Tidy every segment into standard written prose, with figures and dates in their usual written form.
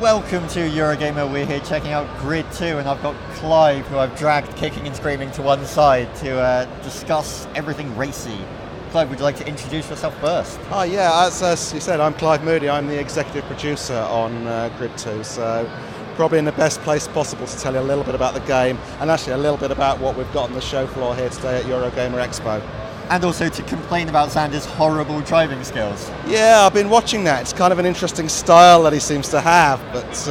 Welcome to Eurogamer. We're here checking out Grid 2, and I've got Clive, who I've dragged kicking and screaming to one side to discuss everything racy. Clive, would you like to introduce yourself first? Oh yeah, as you said, I'm Clive Moody. I'm the executive producer on Grid 2, so probably in the best place possible to tell you a little bit about the game, and actually a little bit about what we've got on the show floor here today at Eurogamer Expo. And also to complain about Xander's horrible driving skills. Yeah, I've been watching that. It's kind of an interesting style that he seems to have, but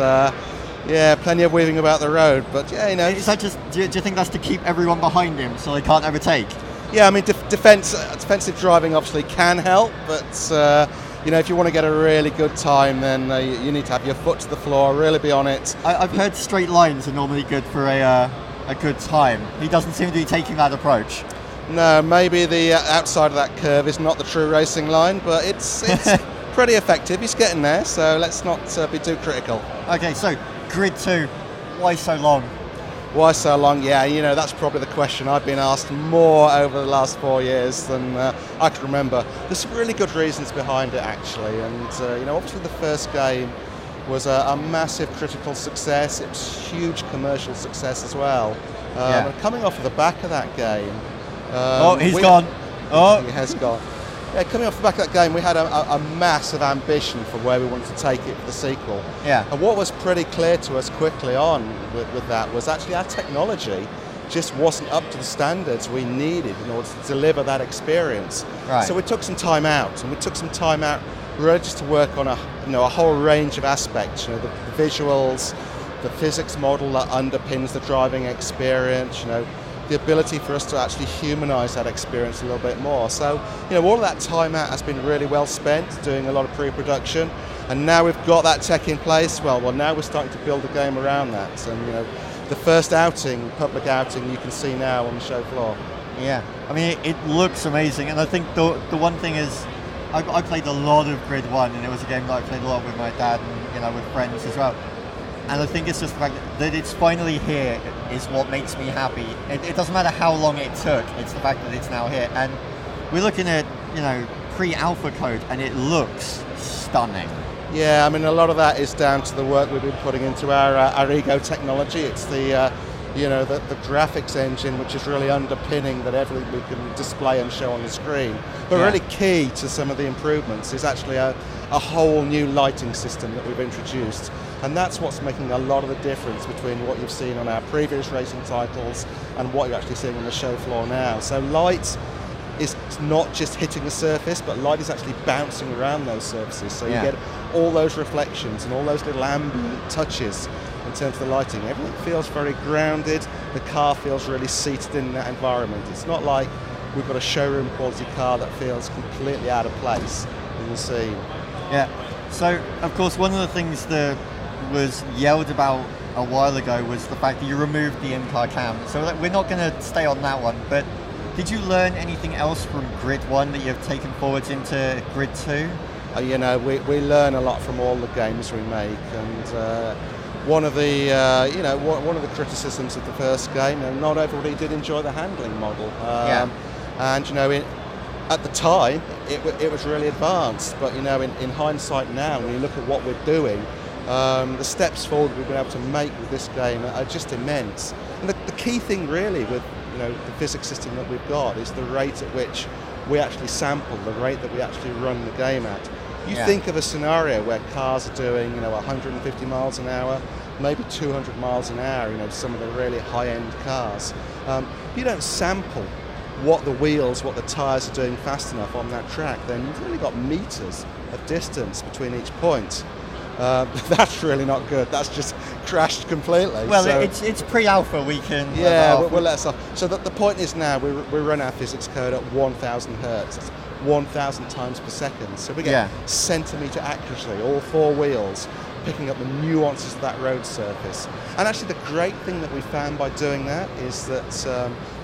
yeah, plenty of weaving about the road. But yeah, you know. Is that just, do you think that's to keep everyone behind him so they can't overtake? Yeah, I mean, defensive driving obviously can help, but you know, if you want to get a really good time, then you need to have your foot to the floor, really be on it. I've heard straight lines are normally good for a good time. He doesn't seem to be taking that approach. No, maybe the outside of that curve is not the true racing line, but it's pretty effective. He's getting there, so let's not be too critical. Okay, so Grid 2, why so long? Why so long? Yeah, you know, that's probably the question I've been asked more over the last 4 years than I can remember. There's some really good reasons behind it, actually, and you know, obviously the first game was a massive critical success. It was a huge commercial success as well. Yeah. And coming off of the back of that game, he's gone. Oh, he has gone. Yeah, coming off the back of that game, we had a massive ambition for where we wanted to take it for the sequel. Yeah. And what was pretty clear to us quickly on with that was actually our technology just wasn't up to the standards we needed in order to deliver that experience. Right. So we took some time out, and we took some time out really just to work on a whole range of aspects. You know, the visuals, the physics model that underpins the driving experience. You know, the ability for us to actually humanise that experience a little bit more. So, you know, all of that time out has been really well spent doing a lot of pre-production, and now we've got that tech in place. Well, now we're starting to build a game around that, and you know, the first outing, public outing, you can see now on the show floor. Yeah, I mean, it looks amazing, and I think the one thing is, I played a lot of Grid 1, and it was a game that I played a lot with my dad and, you know, with friends as well. And I think it's just the fact that it's finally here is what makes me happy. It doesn't matter how long it took, it's the fact that it's now here. And we're looking at, you know, pre-alpha code, and it looks stunning. Yeah, I mean, a lot of that is down to the work we've been putting into our Ego technology. It's the the graphics engine which is really underpinning that everything we can display and show on the screen. But really key to some of the improvements is actually a whole new lighting system that we've introduced. And that's what's making a lot of the difference between what you've seen on our previous racing titles and what you're actually seeing on the show floor now. So light is not just hitting the surface, but light is actually bouncing around those surfaces. So you get all those reflections and all those little ambient touches in terms of the lighting. Everything feels very grounded. The car feels really seated in that environment. It's not like we've got a showroom quality car that feels completely out of place in the scene. Yeah. So, of course, one of the things that was yelled about a while ago was the fact that you removed the in-car cam. So we're not going to stay on that one, but did you learn anything else from Grid 1 that you've taken forwards into Grid 2? You know, we learn a lot from all the games we make, and one of the criticisms of the first game, and not everybody did enjoy the handling model. And you know, at the time, it was really advanced, but you know, in hindsight now, when you look at what we're doing, the steps forward we've been able to make with this game are just immense. And the key thing really with the physics system that we've got is the rate at which we actually sample, the rate that we actually run the game at. You think of a scenario where cars are doing 150 miles an hour, maybe 200 miles an hour, some of the really high-end cars. You don't sample what the wheels, what the tyres are doing fast enough on that track, then you've really got meters of distance between each point. That's really not good. That's just crashed completely. Well, so, it's pre-alpha. We can. Yeah, we'll let us off. So the point is now we run our physics code at 1,000 hertz. That's 1,000 times per second. So we get centimetre accuracy, all four wheels, picking up the nuances of that road surface. And actually, the great thing that we found by doing that is that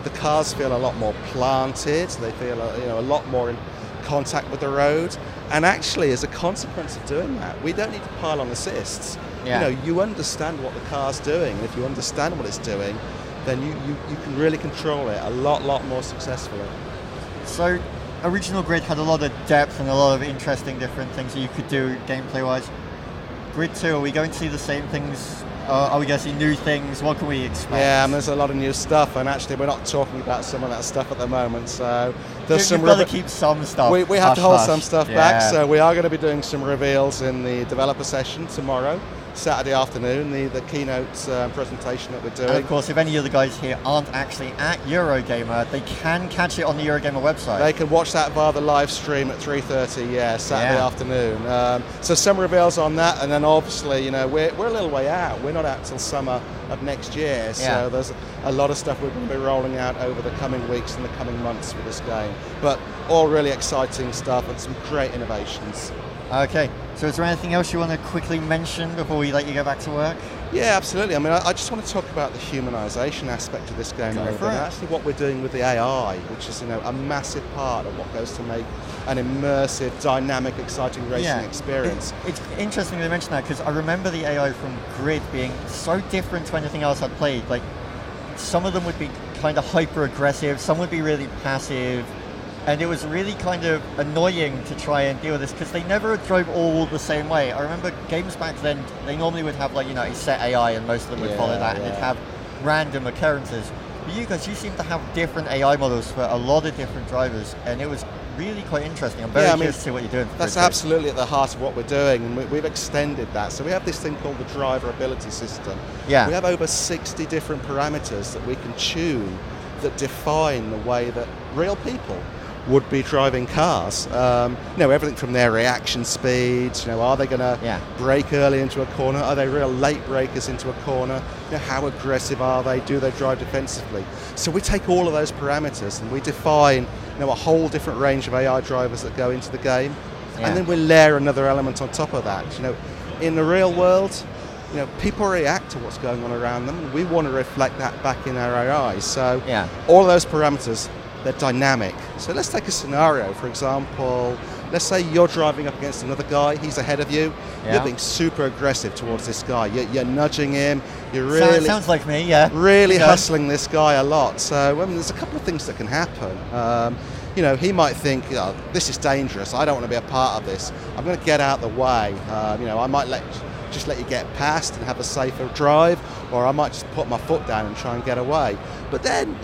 the cars feel a lot more planted. They feel a lot more in contact with the road. And actually, as a consequence of doing that, we don't need to pile on assists. Yeah. You understand what the car's doing, and if you understand what it's doing, then you can really control it a lot more successfully. So, Original Grid had a lot of depth and a lot of interesting different things that you could do gameplay-wise. Grid 2, are we going to see the same things? Are we going to see new things? What can we expect? Yeah, there's a lot of new stuff, and actually we're not talking about some of that stuff at the moment. So there's You've got to keep some stuff. We have to hold hush. some stuff back. So we are going to be doing some reveals in the developer session tomorrow, Saturday afternoon, the keynote presentation that we're doing. And of course, if any of the guys here aren't actually at Eurogamer, they can catch it on the Eurogamer website. They can watch that via the live stream at 3:30, Saturday afternoon. So some reveals on that, and then obviously, we're a little way out. We're not out till summer of next year, so there's a lot of stuff we're going to be rolling out over the coming weeks and the coming months with this game. But all really exciting stuff and some great innovations. Okay, so is there anything else you want to quickly mention before we let you go back to work? Yeah, absolutely. I mean, I just want to talk about the humanisation aspect of this game, and actually what we're doing with the AI, which is a massive part of what goes to make an immersive, dynamic, exciting racing experience. It's interesting to mention that, because I remember the AI from Grid being so different to anything else I'd played. Like, some of them would be kind of hyper-aggressive, some would be really passive, and it was really kind of annoying to try and deal with this because they never drove all the same way. I remember games back then, they normally would have a set AI, and most of them would follow that, and they'd have random occurrences. But you guys, you seem to have different AI models for a lot of different drivers, and it was really quite interesting. I'm very curious to see what you're doing. That's absolutely at the heart of what we're doing, and we've extended that. So we have this thing called the driver ability system. Yeah. We have over 60 different parameters that we can tune that define the way that real people would be driving cars. Everything from their reaction speeds, are they going to brake early into a corner? Are they real late brakers into a corner? How aggressive are they? Do they drive defensively? So we take all of those parameters and we define a whole different range of AI drivers that go into the game. And then we layer another element on top of that. In the real world, people react to what's going on around them, and we want to reflect that back in our AI. So all of those parameters, they're dynamic. So let's take a scenario, for example, let's say you're driving up against another guy, he's ahead of you, you're being super aggressive towards this guy, you're nudging him, you're really... Sounds like me, really hustling this guy a lot. So there's a couple of things that can happen. He might think, this is dangerous, I don't want to be a part of this, I'm going to get out the way, I might just let you get past and have a safer drive, or I might just put my foot down and try and get away. But then,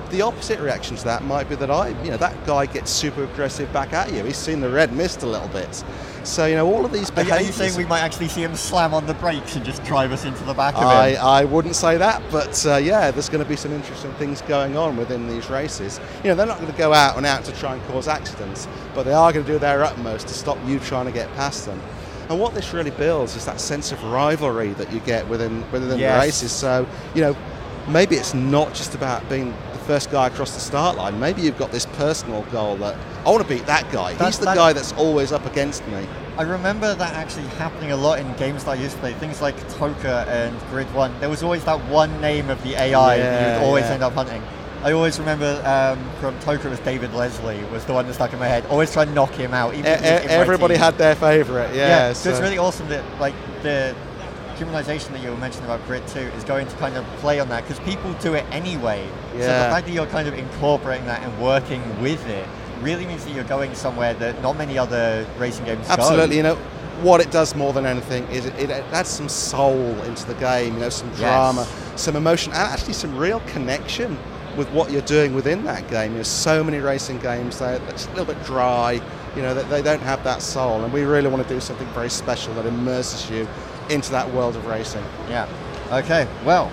the opposite reaction to that might be that that guy gets super aggressive back at you. He's seen the red mist a little bit. So, all of these behaviours... Are you saying we might actually see him slam on the brakes and just drive us into the back of him? I wouldn't say that, but there's going to be some interesting things going on within these races. They're not going to go out and out to try and cause accidents, but they are going to do their utmost to stop you trying to get past them. And what this really builds is that sense of rivalry that you get within the races. So, maybe it's not just about being the first guy across the start line. Maybe you've got this personal goal that, I want to beat that guy. He's the guy that's always up against me. I remember that actually happening a lot in games that I used to play. Things like Toka and Grid 1. There was always that one name of the AI that you'd always end up hunting. I always remember from Toka, it was David Leslie was the one that stuck in my head. Always try and knock him out. Even everybody had their favourite, so it's really awesome that the humanization that you were mentioning about Grid 2 is going to kind of play on that, because people do it anyway. So the fact that you're kind of incorporating that and working with it really means that you're going somewhere that not many other racing games go. Absolutely. What it does more than anything is it adds some soul into the game, some drama, some emotion, and actually some real connection with what you're doing within that game. There's so many racing games that's a little bit dry, that they don't have that soul, and we really want to do something very special that immerses you into that world of racing. Okay, well,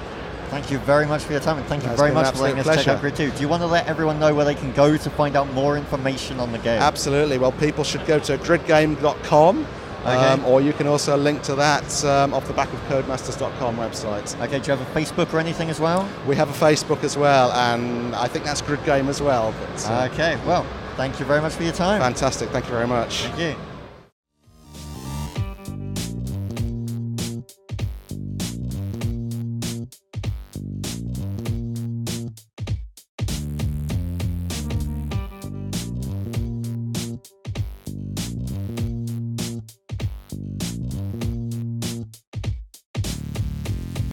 thank you very much for your time, and thank you very much for letting us check out Grid 2. Do you want to let everyone know where they can go to find out more information on the game? Absolutely. Well, people should go to gridgame.com. Or you can also link to that off the back of Codemasters.com website. Okay, do you have a Facebook or anything as well? We have a Facebook as well, and I think that's Grid Game as well. But, okay, well, thank you very much for your time. Fantastic, thank you very much. Thank you.